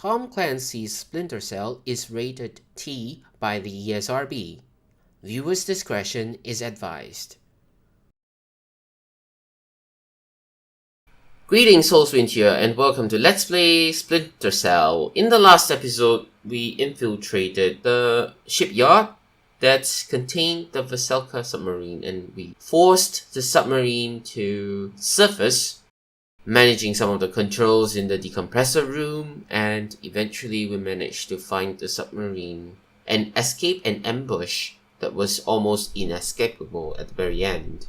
Tom Clancy's Splinter Cell is rated T by the ESRB. Viewers' discretion is advised. Greetings, Soulswind here, and welcome to Let's Play Splinter Cell. In the last episode, we infiltrated the shipyard that contained the Vselka Submarine, and we forced the submarine to surface, managing some of the controls in the decompressor room, and eventually we managed to find the submarine and escape an ambush that was almost inescapable at the very end.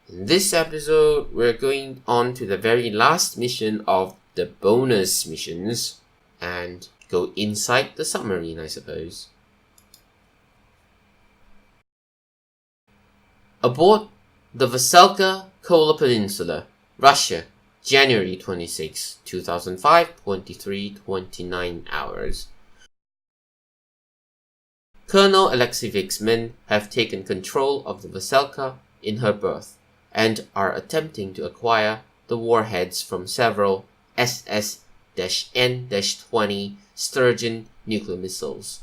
In this episode, we're going on to the very last mission of the bonus missions and go inside the submarine, I suppose. Aboard the Vselka Kola Peninsula, Russia, January 26, 2005, 23:29 hours. Colonel Alexeyevic's men have taken control of the Vselka in her berth and are attempting to acquire the warheads from several SS-N-20 Sturgeon nuclear missiles.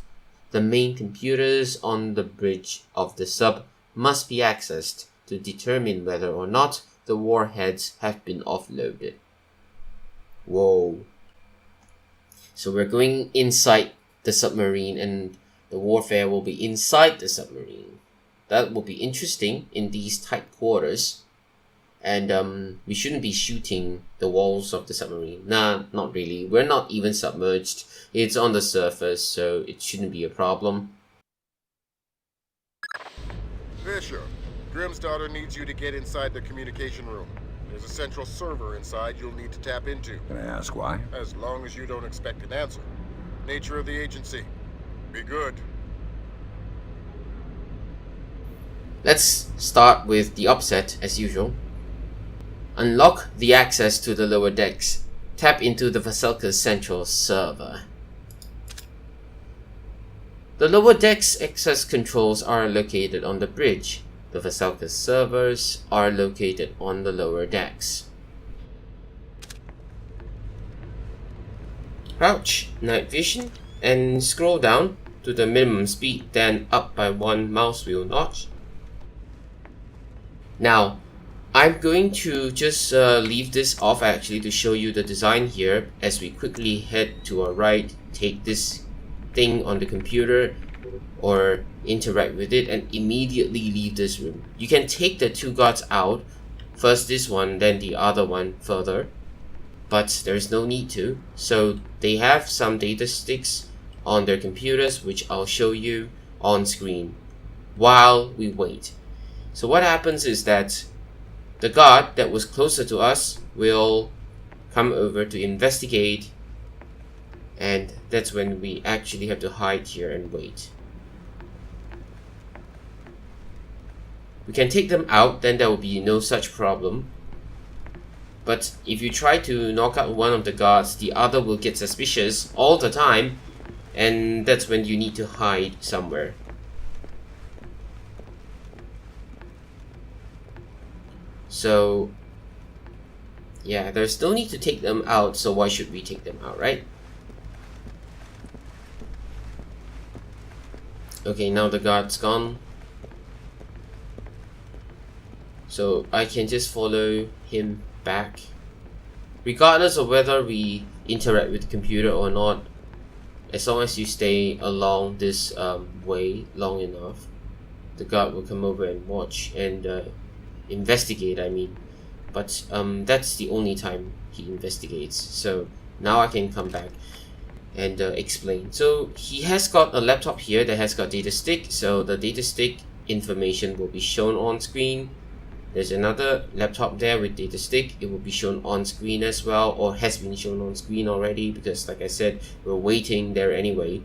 The main computers on the bridge of the sub must be accessed to determine whether or not the warheads have been offloaded. Whoa. So we're going inside the submarine and the warfare will be inside the submarine. That will be interesting in these tight quarters. And we shouldn't be shooting the walls of the submarine. Nah, not really. We're not even submerged. It's on the surface, so it shouldn't be a problem. Fisher, Grimm's daughter needs you to get inside the communication room. There's a central server inside you'll need to tap into. Can I ask why? As long as you don't expect an answer. Nature of the agency. Be good. Let's start with the upset as usual. Unlock the access to the lower decks. Tap into the Vselka's central server. The lower decks access controls are located on the bridge. The Vselka's servers are located on the lower decks. Crouch, night vision, and scroll down to the minimum speed, then up by 1 mouse wheel notch. Now, I'm going to just leave this off actually to show you the design here as we quickly head to our right, take this thing on the computer or interact with it and immediately leave this room. You can take the two guards out, first this one, then the other one further, but there's no need to. So they have some data sticks on their computers, which I'll show you on screen while we wait. So what happens is that the guard that was closer to us will come over to investigate, and that's when we actually have to hide here and wait. We can take them out, then there will be no such problem. But if you try to knock out one of the guards, the other will get suspicious all the time, and that's when you need to hide somewhere. So, yeah, there's no need to take them out, so why should we take them out, right? Okay, now the guard's gone. So I can just follow him back. Regardless of whether we interact with the computer or not, as long as you stay along this way long enough, the guard will come over and watch and investigate, I mean. But that's the only time he investigates. So now I can come back and explain. So he has got a laptop here that has got data stick, so the data stick information will be shown on screen. There's another laptop there with data stick. It will be shown on screen as well, or has been shown on screen already, because like I said, we're waiting there anyway.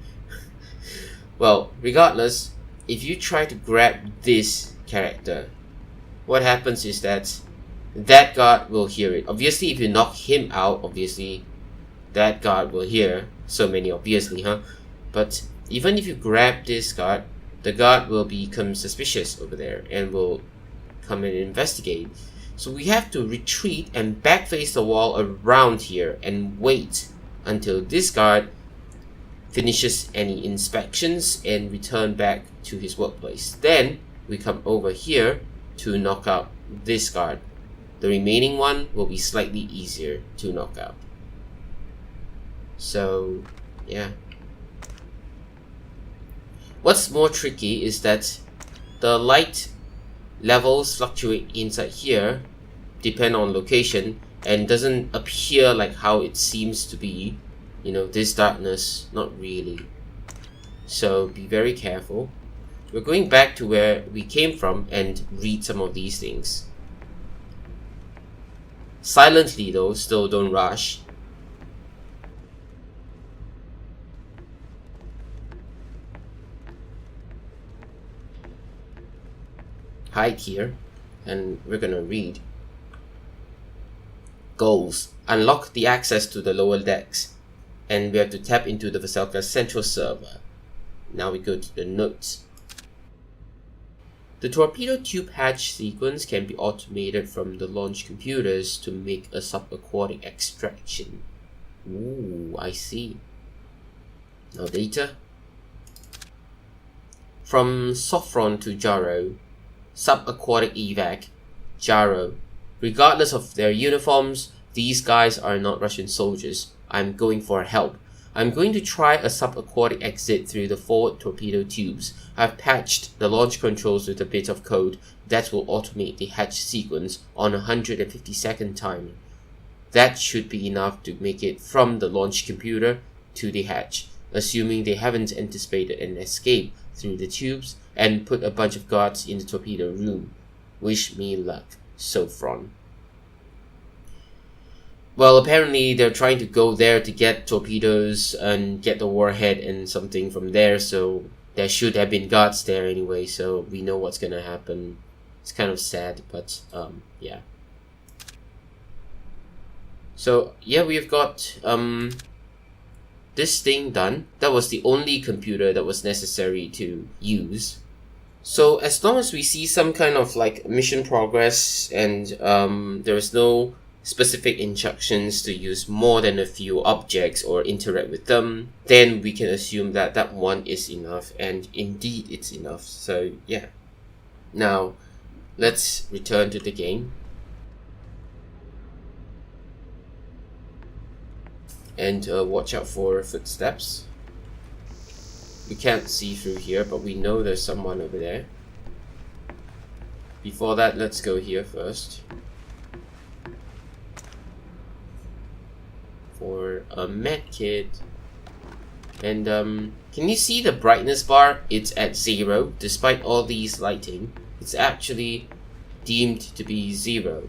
Well, regardless, if you try to grab this character, what happens is that that guard will hear it. Obviously, if you knock him out, obviously that guard will hear. So many obviously, huh? But even if you grab this guard, the guard will become suspicious over there and will come and investigate. So we have to retreat and backface the wall around here and wait until this guard finishes any inspections and return back to his workplace. Then we come over here to knock out this guard. The remaining one will be slightly easier to knock out. So yeah. What's more tricky is that the light levels fluctuate inside here, depend on location, and doesn't appear like how it seems to be. You know, this darkness, not really. So be very careful. We're going back to where we came from and read some of these things. Silently though, still don't rush. Hide here, and we're gonna read. Goals. Unlock the access to the lower decks, and we have to tap into the Vselka central server. Now we go to the notes. The torpedo tube hatch sequence can be automated from the launch computers to make a subaquatic extraction. Ooh, I see. Now data. From Sophron to Jaro, subaquatic evac, Jaro. Regardless of their uniforms, these guys are not Russian soldiers. I'm going for help. I'm going to try a subaquatic exit through the forward torpedo tubes. I've patched the launch controls with a bit of code that will automate the hatch sequence on 152nd timing. That should be enough to make it from the launch computer to the hatch, assuming they haven't anticipated an escape through the tubes and put a bunch of guards in the torpedo room. Wish me luck, Sophron. Well, apparently they're trying to go there to get torpedoes and get the warhead and something from there, so there should have been guards there anyway, so we know what's gonna happen. It's kind of sad, but yeah. So yeah, we've got this thing done. That was the only computer that was necessary to use. So as long as we see some kind of like mission progress and there is no specific instructions to use more than a few objects or interact with them, then we can assume that that one is enough, and indeed it's enough. So yeah. Now let's return to the game and watch out for footsteps. We can't see through here, but we know there's someone over there. Before that, let's go here first for a med kit. And can you see the brightness bar? It's at 0 despite all these lighting. It's actually deemed to be 0,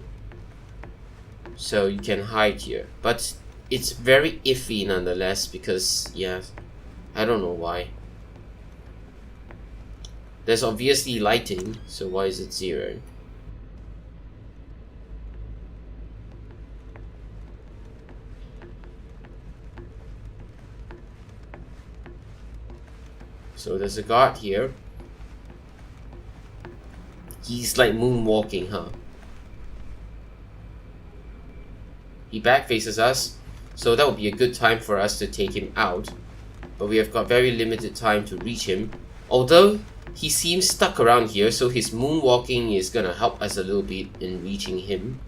so you can hide here, but it's very iffy nonetheless, because yeah, I don't know why. There's obviously lighting, so why is it 0? So there's a guard here. He's like moonwalking, huh? He back faces us, so that would be a good time for us to take him out. But we have got very limited time to reach him. Although he seems stuck around here, so his moonwalking is gonna help us a little bit in reaching him.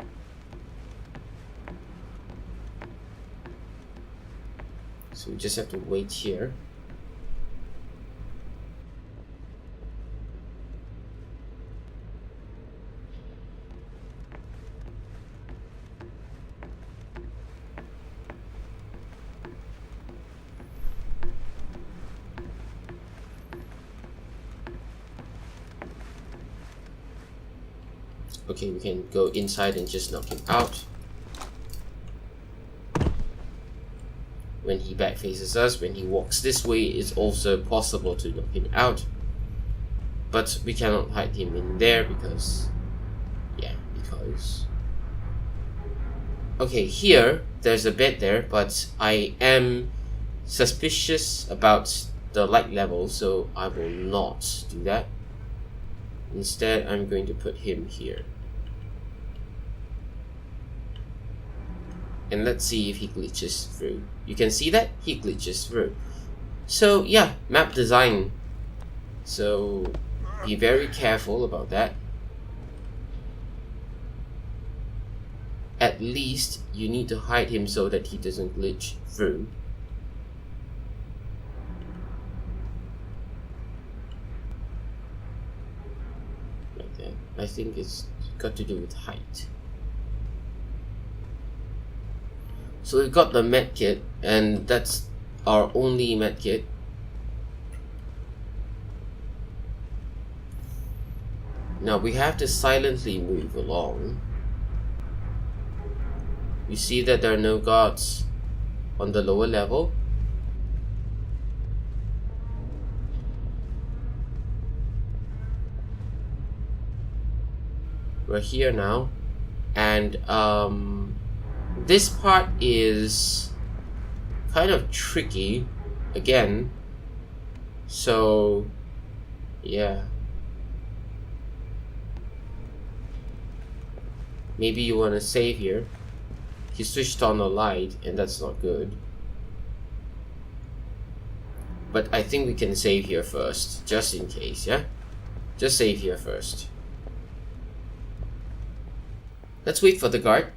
So we just have to wait here. Okay, we can go inside and just knock him out. When he back faces us, when he walks this way, it's also possible to knock him out. But we cannot hide him in there because... yeah, because... okay, here, there's a bed there, but I am suspicious about the light level, so I will not do that. Instead, I'm going to put him here. And let's see if he glitches through. You can see that he glitches through. So yeah, map design. So be very careful about that. At least you need to hide him so that he doesn't glitch through. Like that. I think it's got to do with height. So we've got the medkit, and that's our only medkit. Now we have to silently move along. You see that there are no guards on the lower level. We're here now, and this part is kind of tricky again. So yeah, maybe you want to save here. He switched on the light, and that's not good. But I think we can save here first, just in case, yeah? Just save here first. Let's wait for the guard.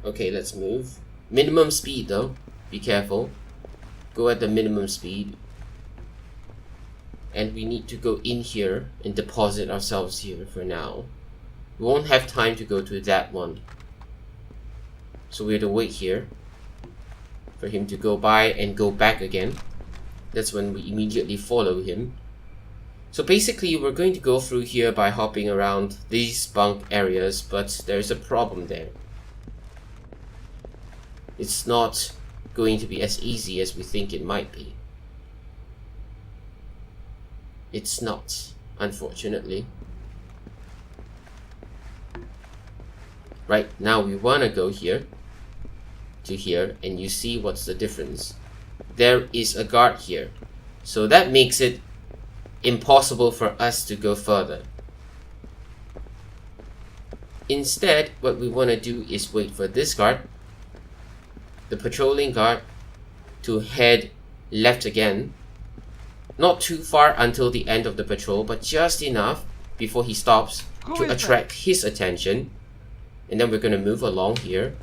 Okay, let's move. Minimum speed though, be careful. Go at the minimum speed. And we need to go in here and deposit ourselves here for now. We won't have time to go to that one. So we have to wait here for him to go by and go back again. That's when we immediately follow him. So basically we're going to go through here by hopping around these bunk areas, but there's a problem there. It's not going to be as easy as we think it might be. It's not, unfortunately. Right, now we want to go here to here, and you see what's the difference. There is a guard here, so that makes it impossible for us to go further. Instead, what we want to do is wait for this guard, the patrolling guard, to head left again. Not too far until the end of the patrol, but just enough before he stops to attract his attention. And then we're going to move along here.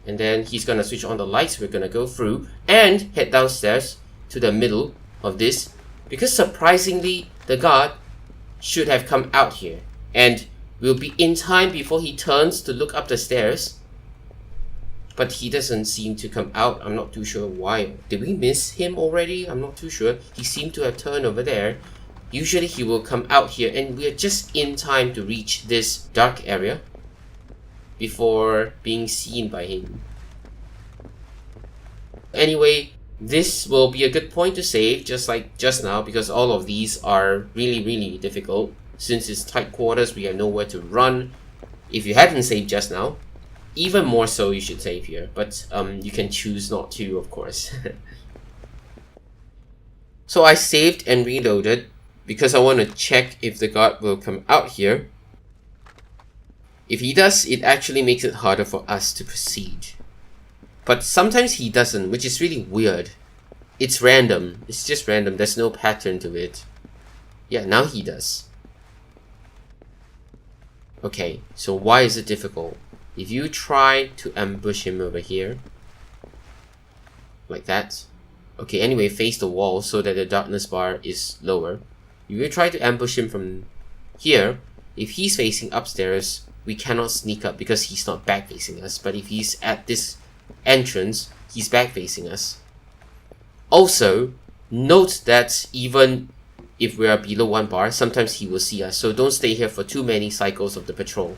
And then he's going to switch on the lights. We're going to go through and head downstairs to the middle of this. Because surprisingly, the guard should have come out here. And we'll be in time before he turns to look up the stairs. But he doesn't seem to come out. I'm not too sure why. Did we miss him already? I'm not too sure. He seemed to have turned over there. Usually he will come out here, and we're just in time to reach this dark area before being seen by him. Anyway, this will be a good point to save, just like just now, because all of these are really difficult. Since it's tight quarters, we have nowhere to run. If you hadn't saved just now, even more so you should save here, but you can choose not to, of course. So I saved and reloaded because I want to check if the guard will come out here. If he does, it actually makes it harder for us to proceed. But sometimes he doesn't, which is really weird. It's random. It's just random. There's no pattern to it. Yeah, now he does. Okay, so why is it difficult? If you try to ambush him over here, like that. Okay, anyway, face the wall so that the darkness bar is lower. If you try to ambush him from here, if he's facing upstairs, we cannot sneak up because he's not back facing us. But if he's at this entrance, he's back facing us. Also, note that even if we are below 1 bar, sometimes he will see us. So don't stay here for too many cycles of the patrol.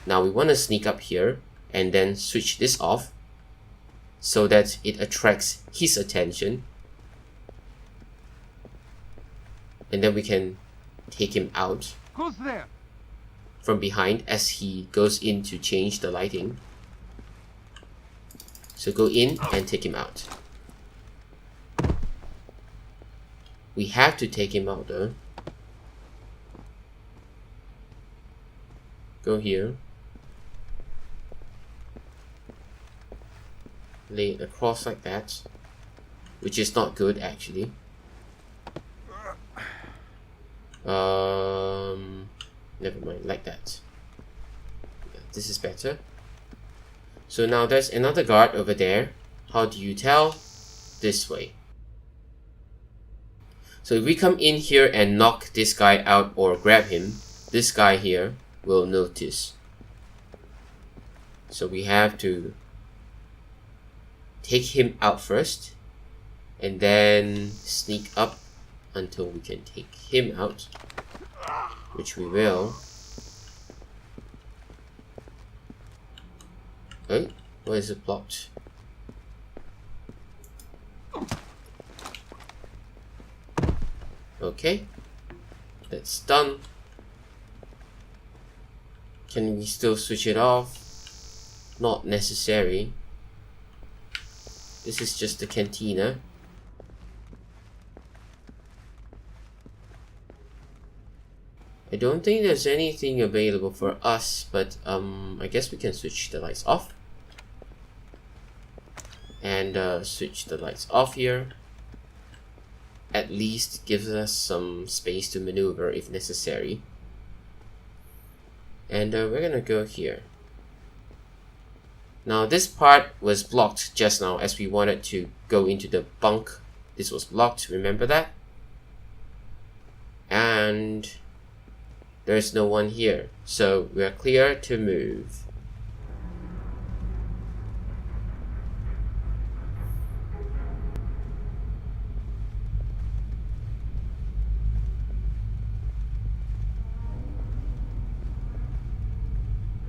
Now we want to sneak up here and then switch this off so that it attracts his attention. And then we can take him out. Who's there? From behind as he goes in to change the lighting. So go in and take him out. We have to take him out though. Go here. Lay it across like that, which is not good actually. Never mind, like that. Yeah, this is better. So now there's another guard over there. How do you tell? This way. So if we come in here and knock this guy out or grab him, this guy here will notice. So we have to take him out first and then sneak up until we can take him out, which we will. Oh, why is it blocked? Okay, that's done. Can we still switch it off? Not necessary. This is just the cantina. I don't think there's anything available for us, but I guess we can switch the lights off. And switch the lights off here. At least gives us some space to maneuver if necessary. And we're gonna go here. Now this part was blocked just now as we wanted to go into the bunk. This was blocked, remember that? And there's no one here, so we're clear to move.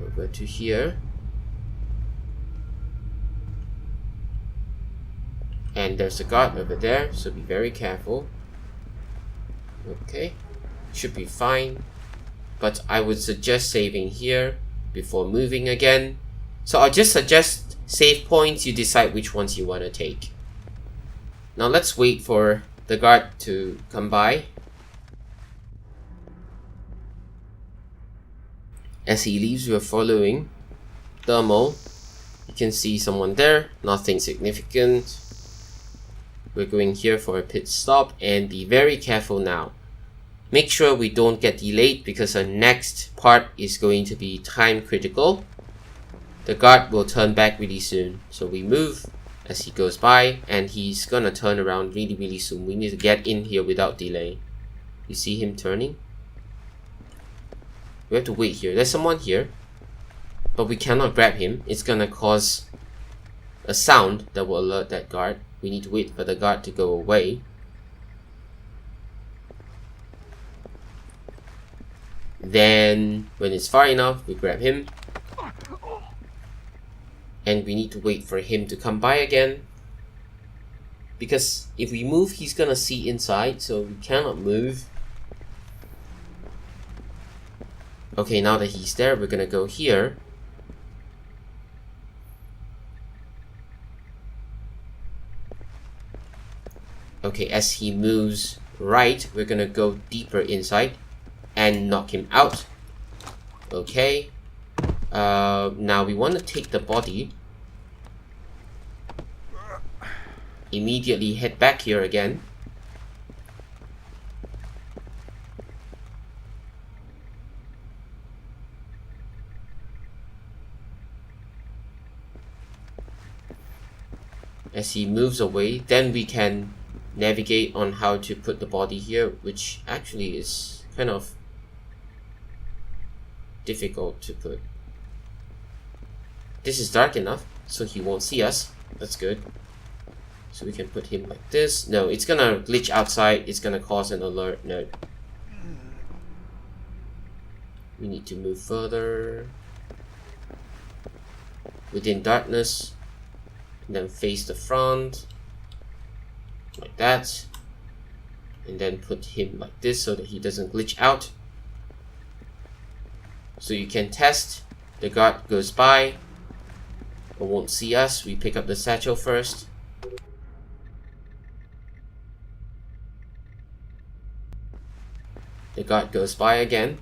Over to here. And there's a guard over there, so be very careful. Okay, should be fine. But I would suggest saving here before moving again. So I'll just suggest save points, you decide which ones you want to take. Now let's wait for the guard to come by. As he leaves, we are following. Thermal. You can see someone there, nothing significant. We're going here for a pit stop and be very careful now. Make sure we don't get delayed because our next part is going to be time critical. The guard will turn back really soon. So we move as he goes by and he's gonna turn around really soon. We need to get in here without delay. You see him turning? We have to wait here. There's someone here, but we cannot grab him. It's gonna cause a sound that will alert that guard. We need to wait for the guard to go away. Then, when it's far enough, we grab him. And we need to wait for him to come by again. Because if we move, he's gonna see inside, so we cannot move. Okay, now that he's there, we're gonna go here. Okay, as he moves right, we're gonna go deeper inside and knock him out. Okay. Now we want to take the body. Immediately head back here again. As he moves away, then we can navigate on how to put the body here, which actually is kind of difficult to put. This is dark enough, so he won't see us. That's good. So we can put him like this. No, it's gonna glitch outside. It's gonna cause an alert. No. We need to move further within darkness. And then face the front. Like that. And then put him like this so that he doesn't glitch out. So you can test. The guard goes by, but won't see us. We pick up the satchel first. The guard goes by again.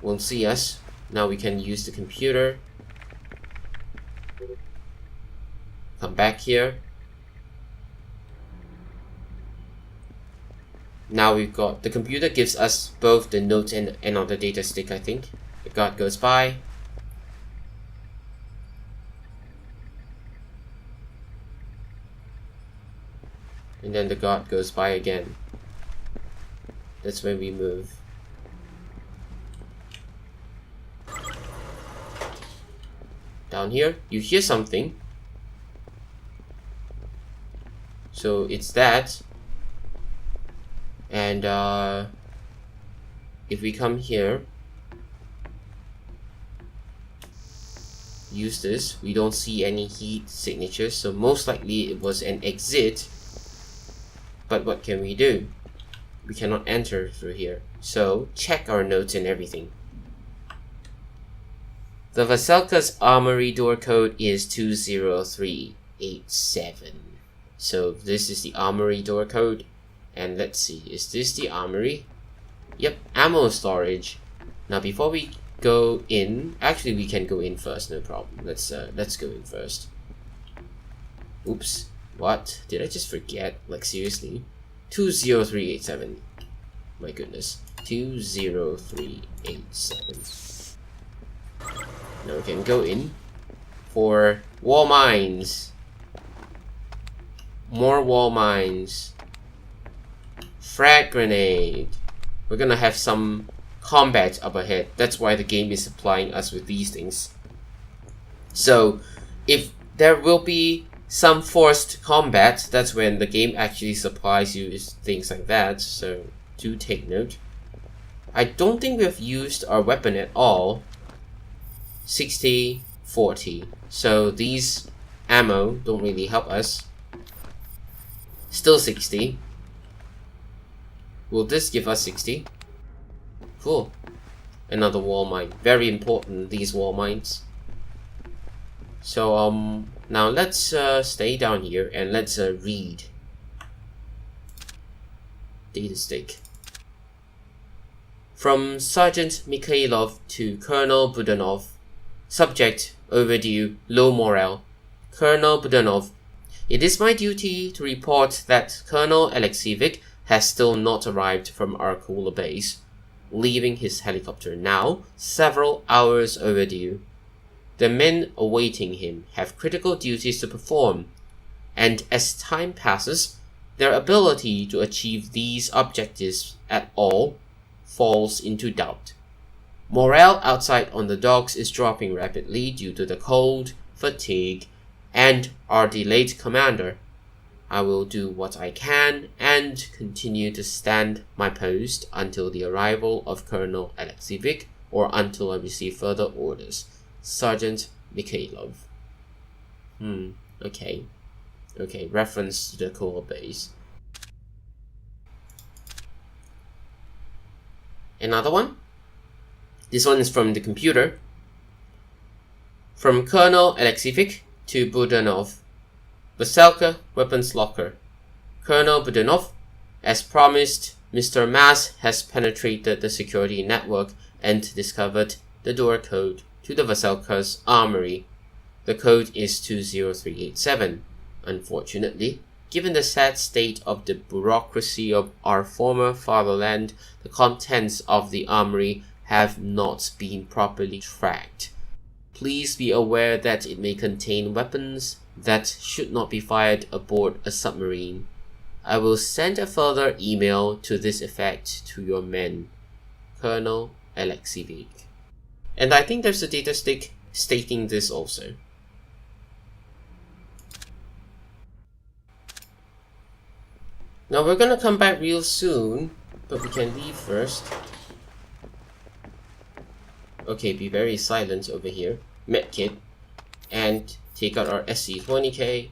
Won't see us. Now we can use the computer. Come back here. Now we've got, the computer gives us both the note and another data stick, I think. The guard goes by. And then the guard goes by again. That's when we move. Down here, you hear something. So it's that. And if we come here, use this, we don't see any heat signatures, so most likely it was an exit. But what can we do? We cannot enter through here, so check our notes and everything. The Vselka's armory door code is 20387. So this is the armory door code. And let's see, is this the armory? Yep, ammo storage. Now before we go in, actually we can go in first, no problem. Let's go in first. Oops, what? Did I just forget? Like seriously? 20387. My goodness. 20387. Now we can go in for wall mines. More wall mines. Frag grenade. We're gonna have some combat up ahead. That's why the game is supplying us with these things. So if there will be some forced combat, that's when the game actually supplies you with things like that. So do take note. I don't think we've used our weapon at all. 60, 40. So these ammo don't really help us. Still 60. Will this give us 60? Cool. Another wall mine. Very important, these wall mines. So now let's stay down here and let's read. Data stick. From Sergeant Mikhailov to Colonel Budanov. Subject: overdue, low morale. Colonel Budanov. It is my duty to report that Colonel Alexievich has still not arrived from our cooler base, leaving his helicopter now several hours overdue. The men awaiting him have critical duties to perform, and as time passes, their ability to achieve these objectives at all falls into doubt. Morale outside on the docks is dropping rapidly due to the cold, fatigue, and our delayed commander. I will do what I can and continue to stand my post until the arrival of Colonel Alexievich or until I receive further orders. Sergeant Mikhailov. Okay. Okay, reference to the core base. Another one? This one is from the computer. From Colonel Alexievich to Budanov. Vselka Weapons Locker. Colonel Budanov, as promised, Mr. Mass has penetrated the security network and discovered the door code to the Vselka's armory. The code is 20387. Unfortunately, given the sad state of the bureaucracy of our former fatherland, the contents of the armory have not been properly tracked. Please be aware that it may contain weapons that should not be fired aboard a submarine. I will send a further email to this effect to your men. Colonel Alexievich. And I think there's a data stick stating this also. Now we're gonna come back real soon, but we can leave first. Okay, be very silent over here. Medkit. And take out our SC-20K.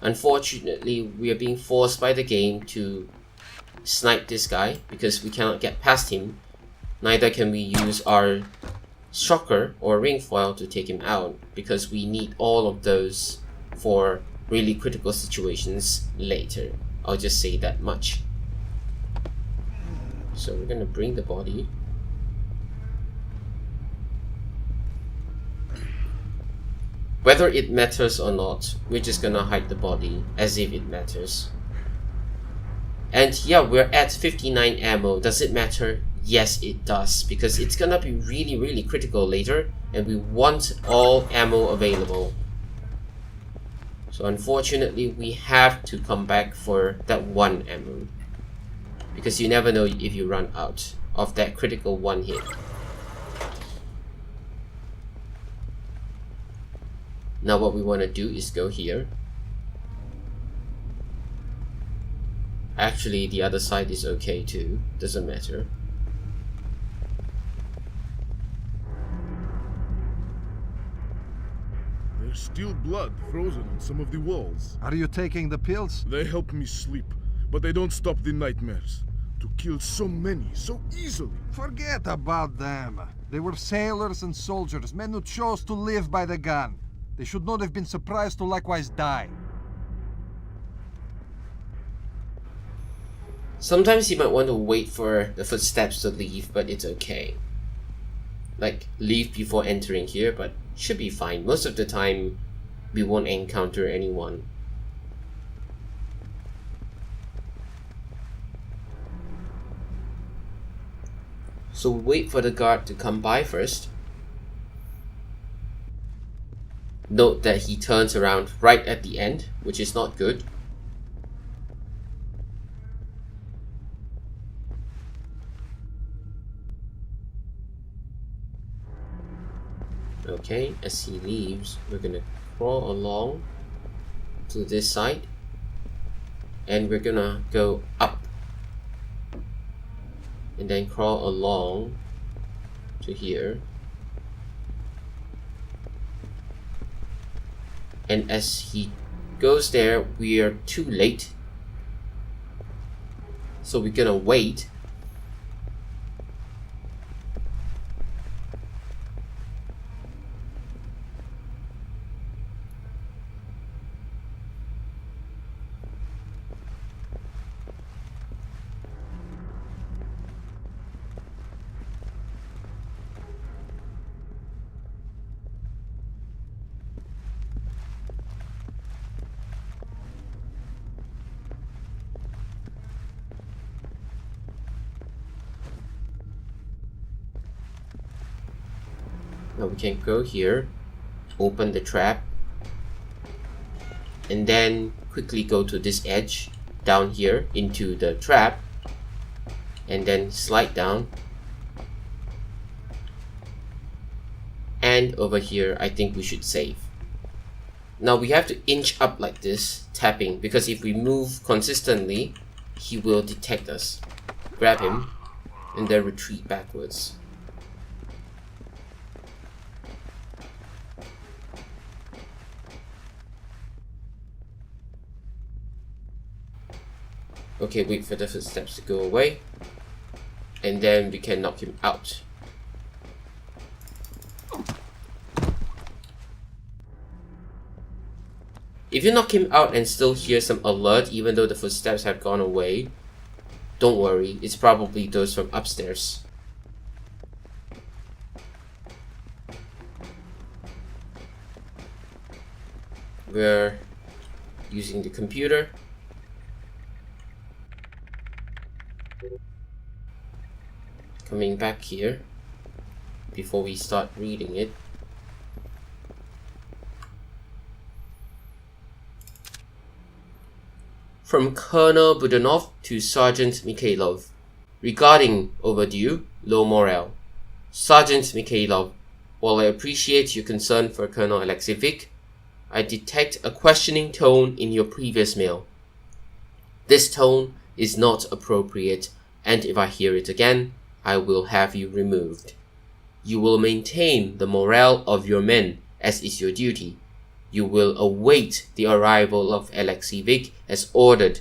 Unfortunately, we are being forced by the game to snipe this guy because we cannot get past him. Neither can we use our shocker or ring foil to take him out because we need all of those for really critical situations later. I'll just say that much. So we're gonna bring the body. Whether it matters or not, we're just gonna hide the body as if it matters. And yeah, we're at 59 ammo. Does it matter? Yes, it does, because it's gonna be really critical later, and we want all ammo available. So unfortunately, we have to come back for that one ammo, because you never know if you run out of that critical one hit. Now what we want to do is go here. Actually, the other side is okay too, doesn't matter. There's still blood frozen on some of the walls. Are you taking the pills? They help me sleep, but they don't stop the nightmares. To kill so many, so easily. Forget about them. They were sailors and soldiers, men who chose to live by the gun. They should not have been surprised to likewise die. Sometimes you might want to wait for the footsteps to leave, but it's okay. Like, leave before entering here, but should be fine. Most of the time, we won't encounter anyone. So we wait for the guard to come by first. Note that he turns around right at the end, which is not good. Okay, as he leaves, we're gonna crawl along to this side, and we're gonna go up and then crawl along to here. And as he goes there, we are too late, so we're gonna wait. Now we can go here, open the trap, and then quickly go to this edge down here into the trap, and then slide down. And over here, I think we should save. Now we have to inch up like this, tapping, because if we move consistently, he will detect us. Grab him, and then retreat backwards. Okay, wait for the footsteps to go away, and then we can knock him out. If you knock him out and still hear some alert even though the footsteps have gone away, don't worry, it's probably those from upstairs. We're using the computer. Coming back here before we start reading it. From Colonel Budanov to Sergeant Mikhailov. Regarding overdue, low morale. Sergeant Mikhailov, while I appreciate your concern for Colonel Alexievich, I detect a questioning tone in your previous mail. This tone is not appropriate, and if I hear it again, I will have you removed. You will maintain the morale of your men, as is your duty. You will await the arrival of Alexievich as ordered,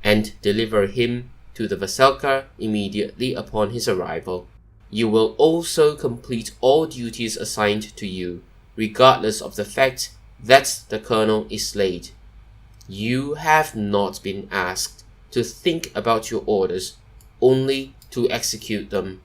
and deliver him to the Vselka immediately upon his arrival. You will also complete all duties assigned to you, regardless of the fact that the colonel is late. You have not been asked to think about your orders, only to execute them.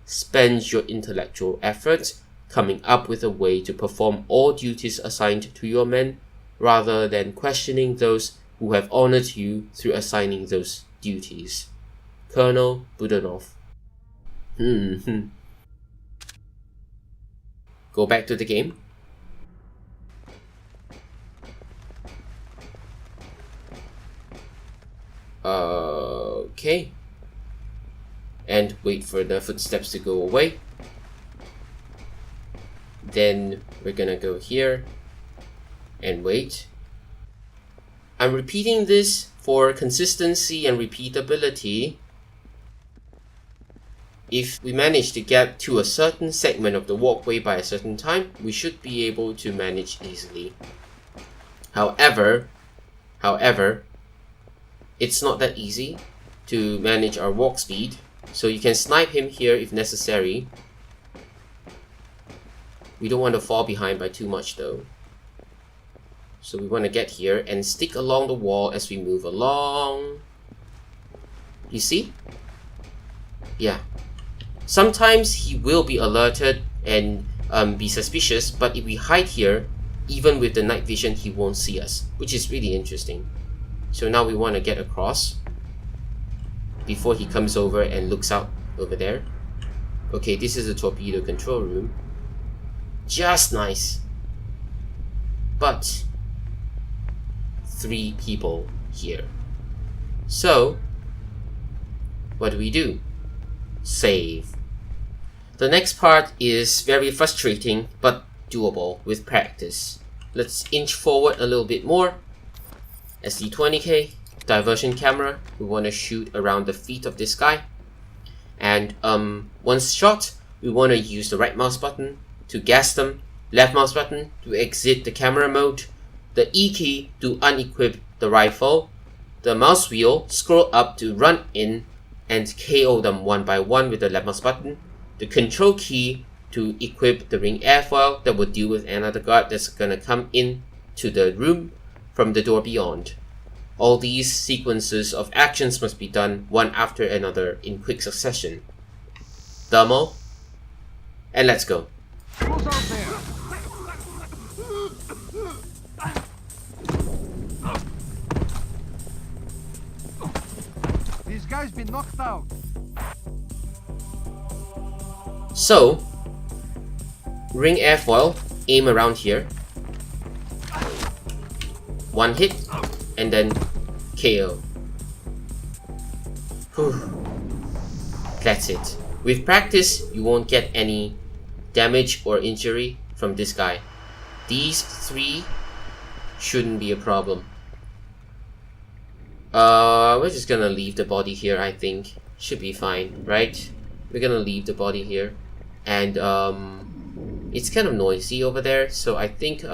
Spend your intellectual effort coming up with a way to perform all duties assigned to your men, rather than questioning those who have honored you through assigning those duties. Colonel Budanov. Go back to the game. Okay. And wait for the footsteps to go away. Then we're gonna go here and wait. I'm repeating this for consistency and repeatability. If we manage to get to a certain segment of the walkway by a certain time, we should be able to manage easily. However, it's not that easy to manage our walk speed, so you can snipe him here if necessary. We don't want to fall behind by too much though. So we want to get here and stick along the wall as we move along. You see? Yeah. Sometimes he will be alerted and be suspicious, but if we hide here, even with the night vision, he won't see us, which is really interesting. So now we want to get across before he comes over and looks out over there. Okay, this is the torpedo control room. Just nice. But 3 people here. So what do? Save. The next part is very frustrating but doable with practice. Let's inch forward a little bit more. SD20K, diversion camera. We want to shoot around the feet of this guy. And once shot, we want to use the right mouse button to gas them, left mouse button to exit the camera mode, the E key to unequip the rifle, the mouse wheel scroll up to run in and KO them one by one with the left mouse button, the control key to equip the ring airfoil that will deal with another guard that's gonna come in to the room from the door beyond. All these sequences of actions must be done one after another in quick succession. Demo, and let's go. Who's out there? These guys been knocked out. So, ring airfoil, aim around here. 1 hit, and then KO. Whew. That's it. With practice, you won't get any damage or injury from this guy. These 3 shouldn't be a problem. We're just gonna leave the body here, I think. Should be fine, right? We're gonna leave the body here. And it's kind of noisy over there, so I think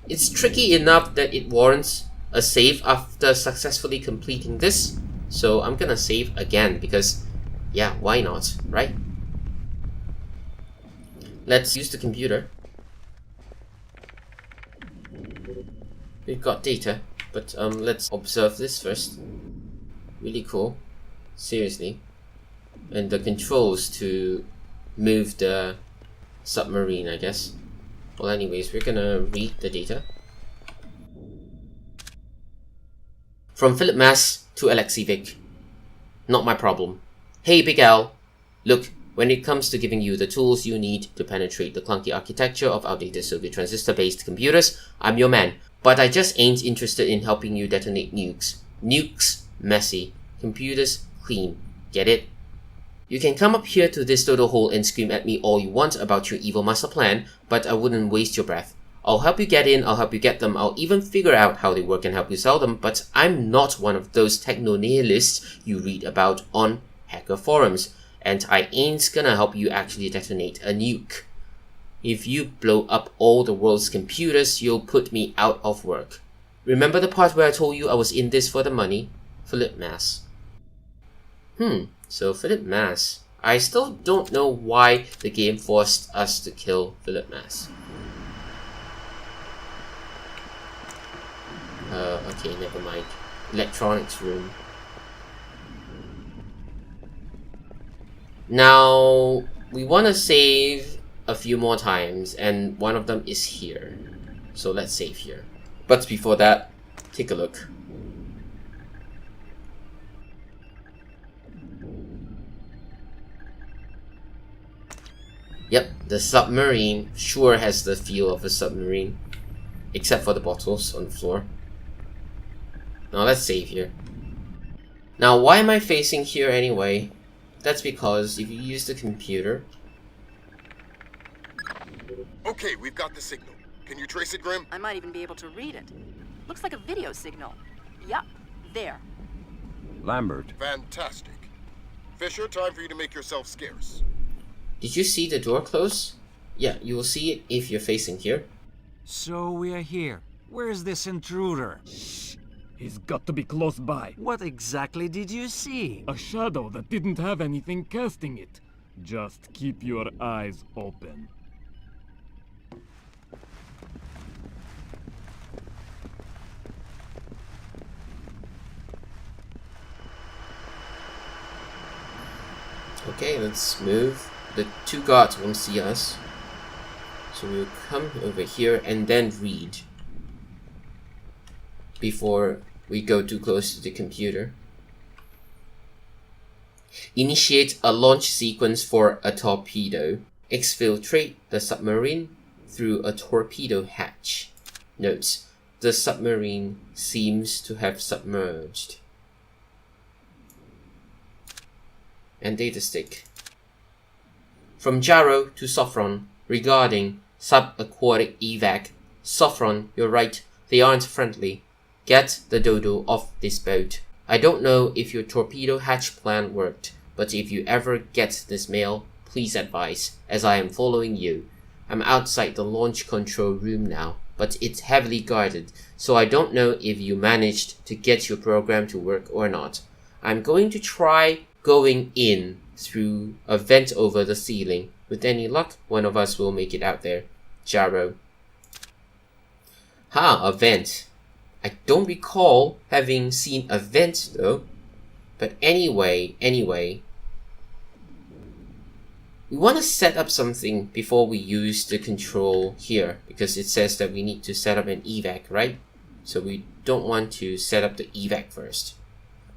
it's tricky enough that it warrants a save after successfully completing this. So I'm gonna save again because, yeah, why not, right? Let's use the computer. We've got data, but let's observe this first. Really cool, seriously. And the controls to move the submarine, I guess. Well, anyways, we're gonna read the data. From Philip Mass to Alexievich. Not my problem. Hey, Big Al. Look, when it comes to giving you the tools you need to penetrate the clunky architecture of outdated Soviet transistor-based computers, I'm your man. But I just ain't interested in helping you detonate nukes. Nukes, messy. Computers, clean. Get it? You can come up here to this dodo hole and scream at me all you want about your evil master plan, but I wouldn't waste your breath. I'll help you get in, I'll help you get them, I'll even figure out how they work and help you sell them, but I'm not one of those techno-nihilists you read about on hacker forums, and I ain't gonna help you actually detonate a nuke. If you blow up all the world's computers, you'll put me out of work. Remember the part where I told you I was in this for the money? Philip Mass. So Philip Mass. I still don't know why the game forced us to kill Philip Mass. Okay, never mind. Electronics room. Now, we want to save a few more times, and one of them is here. So let's save here. But before that, take a look. Yep, the submarine sure has the feel of a submarine, except for the bottles on the floor. Now let's save here. Now, why am I facing here anyway? That's because if you use the computer... Okay, we've got the signal. Can you trace it, Grim? I might even be able to read it. Looks like a video signal. Yup, there. Lambert. Fantastic. Fisher, time for you to make yourself scarce. Did you see the door close? Yeah, you will see it if you're facing here. So we are here. Where's this intruder? He's got to be close by. What exactly did you see? A shadow that didn't have anything casting it. Just keep your eyes open. Okay, let's move. The two guards won't see us. So we'll come over here and then read before we go too close to the computer. Initiate a launch sequence for a torpedo. Exfiltrate the submarine through a torpedo hatch. Notes: the submarine seems to have submerged. And data stick. From Jarrow to Sophron regarding subaquatic evac. Sophron, you're right, they aren't friendly. Get the dodo off this boat. I don't know if your torpedo hatch plan worked, but if you ever get this mail, please advise, as I am following you. I'm outside the launch control room now, but it's heavily guarded, so I don't know if you managed to get your program to work or not. I'm going to try going in through a vent over the ceiling. With any luck, one of us will make it out there. Jarrow. A vent. I don't recall having seen a vent though. But anyway, we want to set up something before we use the control here, because it says that we need to set up an evac, right? So we don't want to set up the evac first.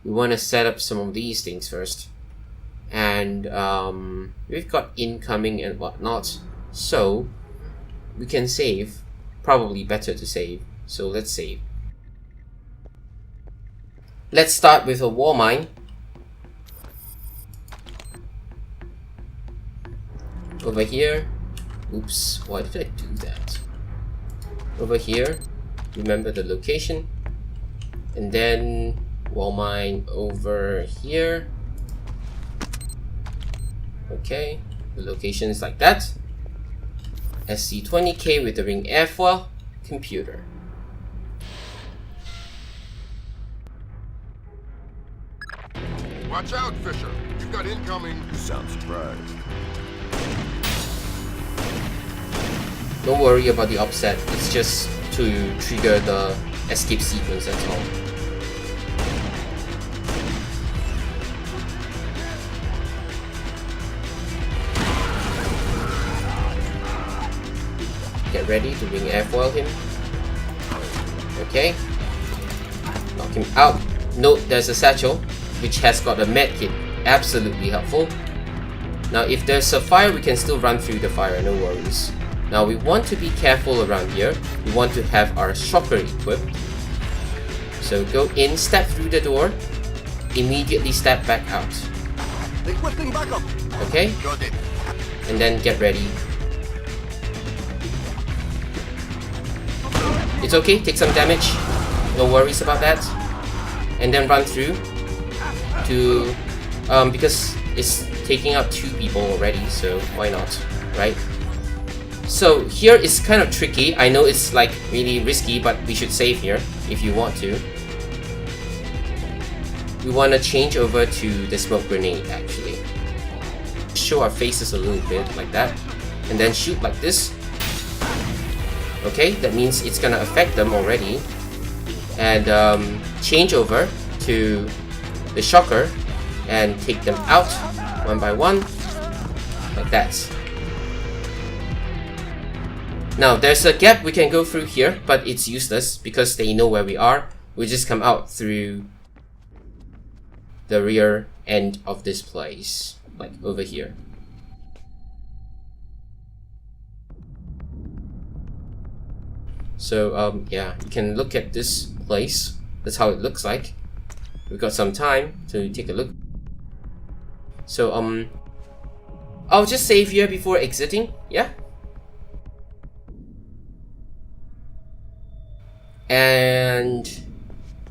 We want to set up some of these things first. And we've got incoming and whatnot, so we can save. Probably better to save, so let's save. Let's start with a wall mine. Over here. Oops, why did I do that? Over here, remember the location. And then wall mine over here. Okay, the location is like that. SC-20K with the ring airfoil. Computer. Watch out, Fisher. You've got incoming. You sound surprised. Don't worry about the offset, it's just to trigger the escape sequence, that's all. Get ready to ring airfoil him. Okay. Knock him out. Note there's a satchel, which has got a med kit. Absolutely helpful. Now if there's a fire, we can still run through the fire, no worries. Now we want to be careful around here. We want to have our shocker equipped. So go in, step through the door, immediately step back out. Requesting backup. Okay? Got it. And then get ready. It's okay, take some damage. No worries about that. And then run through to because it's taking out 2 people already, so why not, right? So here is kind of tricky. I know it's like really risky, but we should save here if you want to. We want to change over to the smoke grenade actually. Show our faces a little bit like that, and then shoot like this. Okay, that means it's gonna affect them already. And change over to the shocker and take them out one by one. like that. Now there's a gap we can go through here, but it's useless because they know where we are. We just come out through the rear end of this place, like over here. So yeah, you can look at this place. That's how it looks like. We've got some time to take a look. So I'll just save here before exiting, yeah? And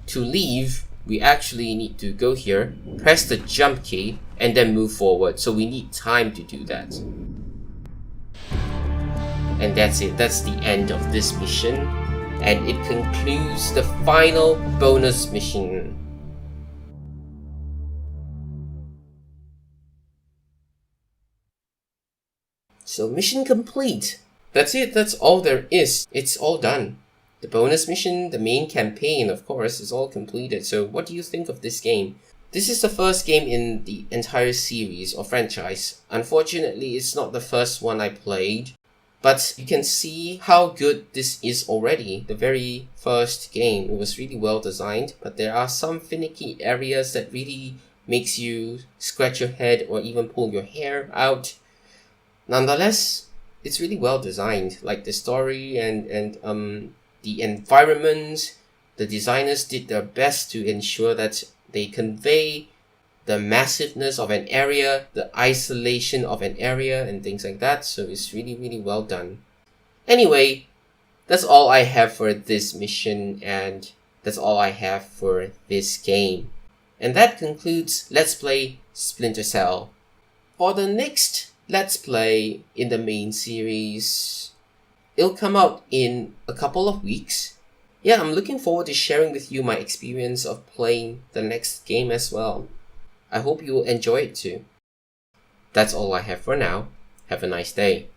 to leave, we actually need to go here, press the jump key, and then move forward. So we need time to do that. And that's it. That's the end of this mission. And it concludes the final bonus mission. So mission complete. That's it. That's all there is. It's all done. The bonus mission, the main campaign, of course, is all completed. So what do you think of this game? This is the first game in the entire series or franchise. Unfortunately, it's not the first one I played. But you can see how good this is already. The very first game, it was really well designed. But there are some finicky areas that really makes you scratch your head or even pull your hair out. Nonetheless, it's really well designed. Like the story and the environment, the designers did their best to ensure that they convey the massiveness of an area, the isolation of an area, and things like that. So it's really, really well done. Anyway, that's all I have for this mission, and that's all I have for this game. And that concludes Let's Play Splinter Cell. For the next Let's Play in the main series, it'll come out in a couple of weeks. Yeah, I'm looking forward to sharing with you my experience of playing the next game as well. I hope you will enjoy it too. That's all I have for now. Have a nice day.